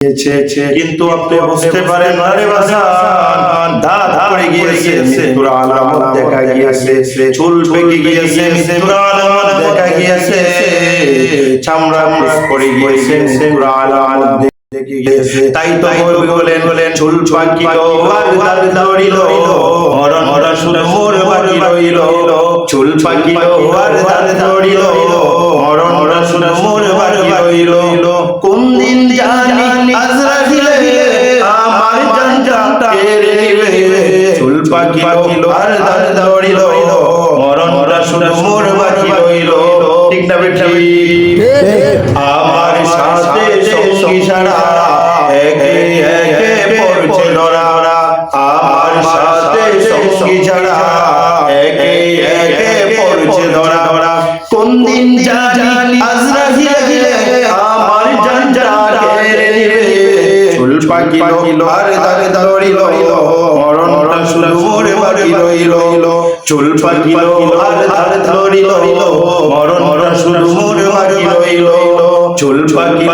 কিন্তু আপনি বুঝতে পারেন না রে বাজান, দাঁত পড়ে গিয়েছে, মৃত্যুর আলামত দেখা গিয়েছে, চুল পেকে গিয়েছে, মৃত্যুর আলামত দেখা গিয়েছে, চামড়া পড়ে গিয়েছে, মৃত্যুর আলামত দেখে গিয়েছে। তাই তো বলেন চুল পাকিল আর দাঁত দড়িল, মরণ শুনে মোর বাকি রইল। চুল পাকিল আর দাঁত দড়িল, মরণ শুনে মোর বাকি রইল। কোন দিন জানি আজরাইলে আমার জানটা কেড়ে নিবে। চুল পাকিল আর দাঁত দড়িল, মরণ শুনে মোর বাকি রইল। ঠিক না বেটা? আমার সাথে সঙ্গী সারা একে একে পড়ছে ধরা। আমার সাথে সঙ্গী ছাড়া একে একে পড়ছে ধরা। কোন দিন জানি আজরাইলে আমার জানটা কেড়ে নিবে। চুল পাকিল আর দাঁত দড়িল, মরণ শুনে মোর বাকি রইল। চুল পাকিল আর দাঁত দড়িল, মরণ শুনে মোর বাকি রইল। চুল পাকিল